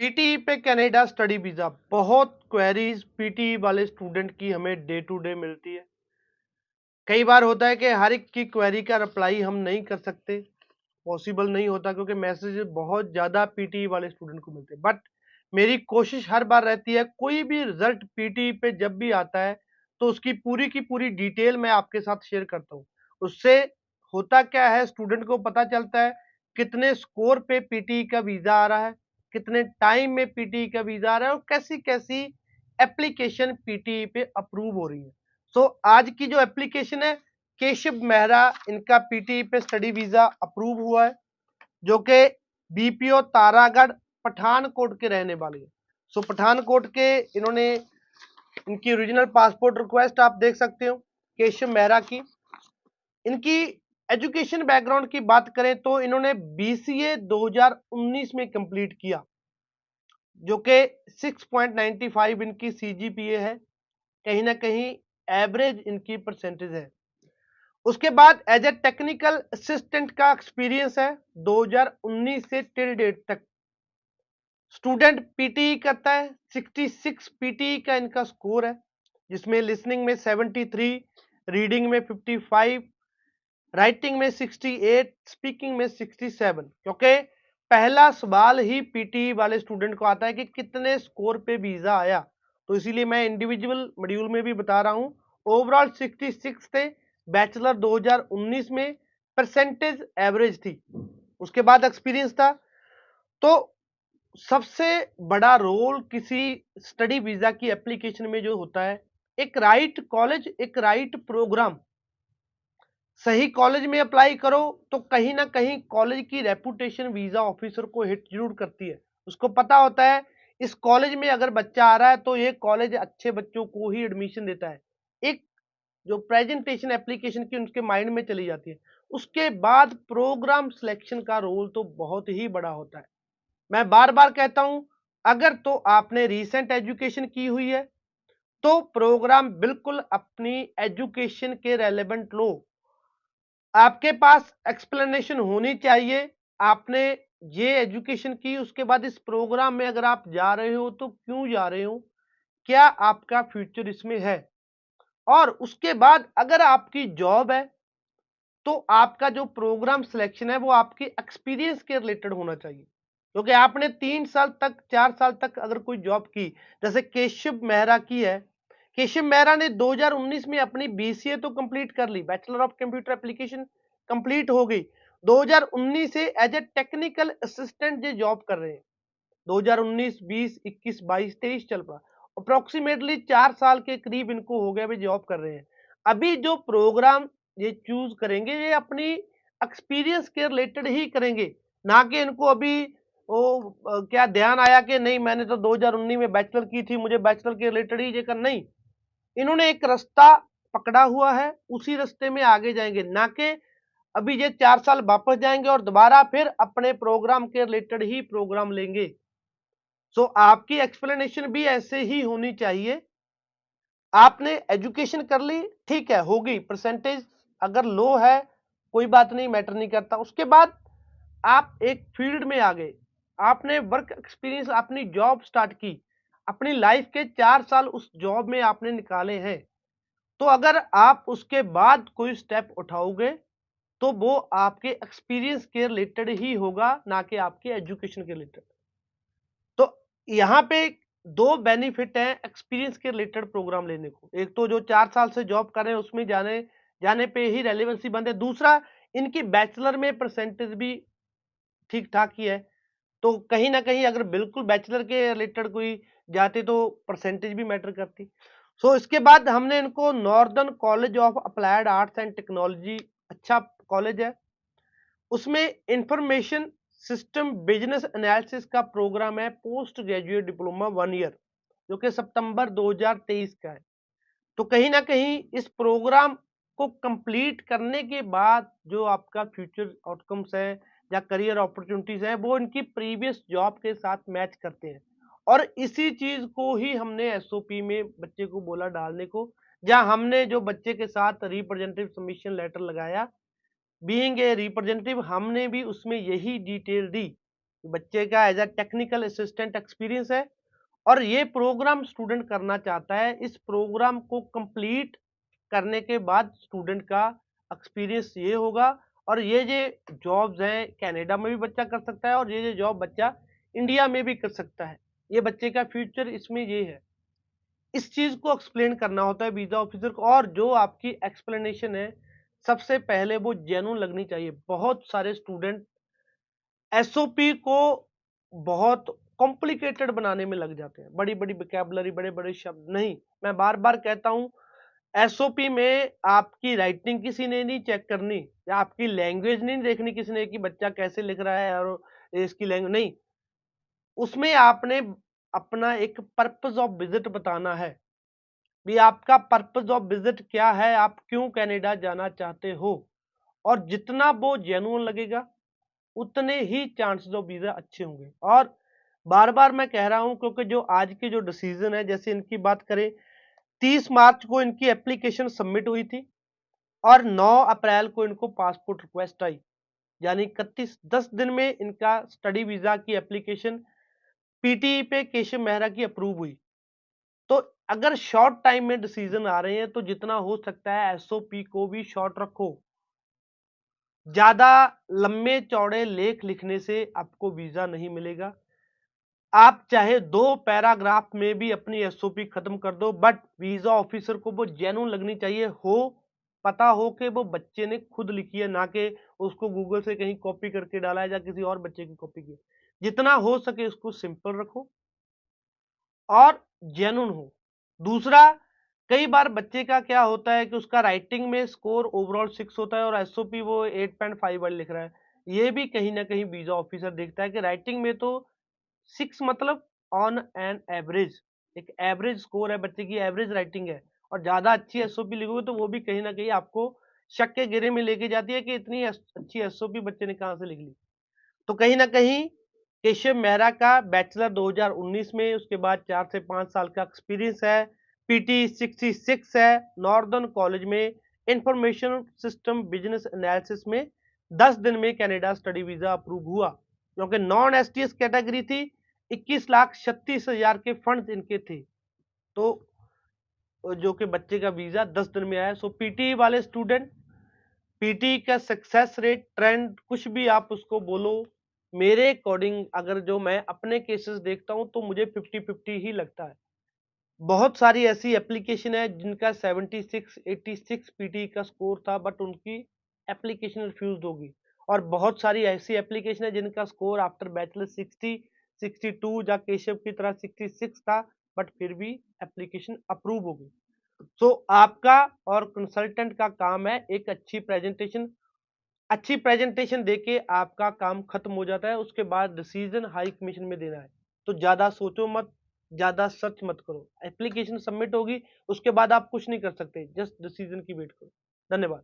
PTE पे Canada study visa, बहुत queries PTE वाले स्टूडेंट की हमें डे टू डे मिलती है। कई बार होता है कि हर एक की क्वेरी का रिप्लाई हम नहीं कर सकते, पॉसिबल नहीं होता क्योंकि मैसेज बहुत ज़्यादा पीटीई वाले स्टूडेंट को मिलते हैं। बट मेरी कोशिश हर बार रहती है, कोई भी रिजल्ट पीटीई पे जब भी आता है तो उसकी पूरी की पूरी डिटेल मैं आपके साथ शेयर करता हूँ। उससे होता क्या है, स्टूडेंट को पता चलता है कितने स्कोर पे पीटीई का वीज़ा आ रहा है, कितने टाइम में पीटीई का वीज़ा आ रहा है और कैसी कैसी एप्लीकेशन पीटीई पे अप्रूव हो रही है। सो आज की जो एप्लीकेशन है, केशव मेहरा, इनका पीटीई पे स्टडी वीज़ा अप्रूव हुआ है, जो कि बीपीओ तारागढ़ पठानकोट के रहने वाले हैं। सो पठानकोट के इन्होंने, इनकी ओरिजिनल पासपोर्ट रिक्वेस्ट आप देख सकते हो केशव मेहरा की। इनकी एजुकेशन बैकग्राउंड की बात करें तो इन्होंने बीसीए 2019 में कंप्लीट किया, जो कि 6.95 इनकी सीजीपीए है, कहीं ना कहीं एवरेज इनकी परसेंटेज है। उसके बाद एज ए टेक्निकल असिस्टेंट का एक्सपीरियंस है 2019 से टिल डेट तक। स्टूडेंट पीटीई करता है, 66 पीटीई का इनका स्कोर है, जिसमें लिसनिंग में 73, रीडिंग में 55, राइटिंग में 68, स्पीकिंग में 67। क्योंकि पहला सवाल ही पीटीई वाले स्टूडेंट को आता है कि कितने स्कोर पे वीजा आया, तो इसीलिए मैं इंडिविजुअल मॉड्यूल में भी बता रहा हूं। ओवरऑल 66 थे, बैचलर 2019 में, परसेंटेज एवरेज थी। उसके बाद एक्सपीरियंस था। तो सबसे बड़ा रोल किसी स्टडी वीजा की एप्लीकेशन में जो होता है, एक राइट कॉलेज, एक राइट प्रोग्राम। सही कॉलेज में अप्लाई करो तो कहीं ना कहीं कॉलेज की रेपुटेशन वीजा ऑफिसर को हिट जरूर करती है। उसको पता होता है इस कॉलेज में अगर बच्चा आ रहा है तो ये कॉलेज अच्छे बच्चों को ही एडमिशन देता है। एक जो प्रेजेंटेशन एप्लीकेशन की उनके माइंड में चली जाती है। उसके बाद प्रोग्राम सिलेक्शन का रोल तो बहुत ही बड़ा होता है। मैं बार बार कहता हूं, अगर तो आपने रीसेंट एजुकेशन की हुई है तो प्रोग्राम बिल्कुल अपनी एजुकेशन के रेलेवेंट लो। आपके पास एक्सप्लेनेशन होनी चाहिए, आपने ये एजुकेशन की, उसके बाद इस प्रोग्राम में अगर आप जा रहे हो तो क्यों जा रहे हो, क्या आपका फ्यूचर इसमें है। और उसके बाद अगर आपकी जॉब है तो आपका जो प्रोग्राम सिलेक्शन है वो आपके एक्सपीरियंस के रिलेटेड होना चाहिए। क्योंकि आपने 3 साल तक, 4 साल तक अगर कोई जॉब की, जैसे केशव मेहरा की है, केशव मेहरा ने 2019 में अपनी बीसीए तो कंप्लीट कर ली, bachelor of computer application complete हो गई। 2019 से एज ए टेक्निकल असिस्टेंट ये जॉब कर रहे हैं। 2019, 20, 21, 22, 23 चल पड़ा, अप्रोक्सीमेटली 4 साल के करीब इनको हो गया भी जॉब कर रहे हैं। अभी जो प्रोग्राम ये चूज करेंगे ये अपनी एक्सपीरियंस के रिलेटेड ही करेंगे, ना कि इनको अभी वो क्या ध्यान आया कि नहीं मैंने तो 2019 में बैचलर की थी, मुझे बैचलर के रिलेटेड ही ये कर, नहीं। इन्होंने एक रास्ता पकड़ा हुआ है, उसी रास्ते में आगे जाएंगे, ना कि अभी ये 4 साल वापस जाएंगे और दोबारा फिर अपने प्रोग्राम के रिलेटेड ही प्रोग्राम लेंगे। सो आपकी एक्सप्लेनेशन भी ऐसे ही होनी चाहिए। आपने एजुकेशन कर ली, ठीक है, होगी, परसेंटेज अगर लो है कोई बात नहीं, मैटर नहीं करता। उसके बाद आप एक फील्ड में आ गए, आपने वर्क एक्सपीरियंस, अपनी जॉब स्टार्ट की, अपनी लाइफ के 4 साल उस जॉब में आपने निकाले हैं, तो अगर आप उसके बाद कोई स्टेप उठाओगे तो वो आपके एक्सपीरियंस के रिलेटेड ही होगा, ना कि आपके एजुकेशन के रिलेटेड। तो यहाँ पे दो बेनिफिट हैं एक्सपीरियंस के रिलेटेड प्रोग्राम लेने को। एक तो जो 4 साल से जॉब कर रहे हैं उसमें जाने जाने पे ही रेलेवेंसी बंद है। दूसरा, इनकी बैचलर में परसेंटेज भी ठीक ठाक ही है, तो कहीं ना कहीं अगर बिल्कुल बैचलर के रिलेटेड कोई जाते तो परसेंटेज भी मैटर करती। सो इसके बाद हमने इनको northern college of applied arts and technology, अच्छा कॉलेज है, उसमें इंफॉर्मेशन सिस्टम बिजनेस एनालिसिस का प्रोग्राम है, पोस्ट ग्रेजुएट डिप्लोमा 1 ईयर, जो कि सितंबर 2023 का है। तो कहीं ना कहीं इस प्रोग्राम को कंप्लीट करने के बाद जो आपका फ्यूचर आउटकम्स है या करियर अपॉर्चुनिटीज है वो इनकी प्रीवियस जॉब के साथ मैच करते हैं। और इसी चीज को ही हमने एसओपी में बच्चे को बोला डालने को, जहां हमने जो बच्चे के साथ रिप्रेजेंटेटिव सबमिशन लेटर लगाया, बीइंग ए रिप्रेजेंटेटिव, हमने भी उसमें यही डिटेल दी बच्चे का as a technical assistant experience है और ये प्रोग्राम स्टूडेंट करना चाहता है। इस प्रोग्राम को कंप्लीट करने के बाद स्टूडेंट का एक्सपीरियंस ये होगा और ये जॉब्स हैं कनाडा में भी बच्चा कर सकता है और ये जॉब बच्चा इंडिया में भी कर सकता है। ये बच्चे का फ्यूचर इसमें ये है। इस चीज को एक्सप्लेन करना होता है वीजा ऑफिसर को और जो आपकी एक्सप्लेनेशन है सबसे पहले वो जेन्युइन लगनी चाहिए। बहुत सारे स्टूडेंट एसओपी को बहुत कॉम्प्लिकेटेड बनाने में लग जाते हैं, बड़ी बड़ी वोकैबुलरी, बड़े बड़े शब्द नहीं। मैं बार बार कहता हूं एसओपी में आपकी राइटिंग किसी ने नहीं चेक करनी या आपकी लैंग्वेज नहीं देखनी किसी ने कि बच्चा कैसे लिख रहा है और इसकी लैंग्वेज नहीं। उसमें आपने अपना एक पर्पस ऑफ विजिट बताना है भी आपका पर्पस ऑफ विजिट क्या है, आप क्यों कनाडा जाना चाहते हो। और जितना वो जेन्युइन लगेगा उतने ही चांसेस ऑफ वीजा अच्छे होंगे। और बार बार मैं कह रहा हूं क्योंकि जो आज की जो डिसीजन है, जैसे इनकी बात करें 30 मार्च को इनकी एप्लीकेशन सबमिट हुई थी और 9 अप्रैल को इनको पासपोर्ट रिक्वेस्ट आई, यानी 10 दिन में इनका स्टडी वीजा की एप्लीकेशन पीटी पे केशव मेहरा की अप्रूव हुई। तो अगर शॉर्ट टाइम में डिसीजन आ रहे हैं तो जितना हो सकता है एसओपी को भी शॉर्ट रखो। ज्यादा लंबे चौड़े लेख लिखने से आपको वीजा नहीं मिलेगा। आप चाहे 2 पैराग्राफ में भी अपनी एसओपी खत्म कर दो, बट वीजा ऑफिसर को वो जेन्युइन लगनी चाहिए, हो पता हो कि वो बच्चे ने खुद लिखी है, ना कि उसको गूगल से कहीं कॉपी करके डाला है या किसी और बच्चे की कॉपी की। जितना हो सके उसको सिंपल रखो और जेन्युइन हो। दूसरा, कई बार बच्चे का क्या होता है कि उसका राइटिंग में स्कोर ओवरऑल 6 होता है और एसओपी वो 8.5 वाली लिख रहा है। ये भी कहीं ना कहीं वीजा ऑफिसर देखता है कि राइटिंग में तो 6 मतलब ऑन एन एवरेज, एक एवरेज स्कोर है, बच्चे की एवरेज राइटिंग है और ज्यादा अच्छी एसओपी लिखोगे तो वो भी कहीं ना कहीं आपको शक के घेरे में लेके जाती है कि इतनी अच्छी एसओपी बच्चे ने कहां से लिख ली। तो कहीं ना कहीं केशव मेहरा का बैचलर 2019 में, उसके बाद 4 से 5 साल का एक्सपीरियंस है, पीटी 66 है, नॉर्दर्न कॉलेज में इंफॉर्मेशन सिस्टम बिजनेस एनालिसिस में 10 दिन में कनाडा स्टडी वीजा अप्रूव हुआ। क्योंकि नॉन एसटीएस कैटेगरी थी, 21,36,000 के फंड इनके थे, तो जो कि बच्चे का वीजा 10 दिन में आया। सो पीटी वाले स्टूडेंट, पीटी का सक्सेस रेट, ट्रेंड, कुछ भी आप उसको बोलो, मेरे अकॉर्डिंग अगर जो मैं अपने केसेस देखता हूं तो मुझे 50-50 ही लगता है। बहुत सारी ऐसी एप्लीकेशन है जिनका 76 86 पीटी का स्कोर था बट उनकी एप्लीकेशन रिफ्यूज होगी, और बहुत सारी ऐसी एप्लीकेशन है जिनका स्कोर आफ्टर बैचलर 60 62 या केशव की तरह 66 था बट फिर भी एप्लीकेशन अप्रूव होगी। सो आपका और कंसल्टेंट का काम है एक अच्छी प्रेजेंटेशन देके आपका काम खत्म हो जाता है। उसके बाद डिसीजन हाई कमीशन में देना है। तो ज्यादा सोचो मत, ज्यादा सर्च मत करो, एप्लीकेशन सबमिट होगी उसके बाद आप कुछ नहीं कर सकते, जस्ट डिसीजन की वेट करो। धन्यवाद।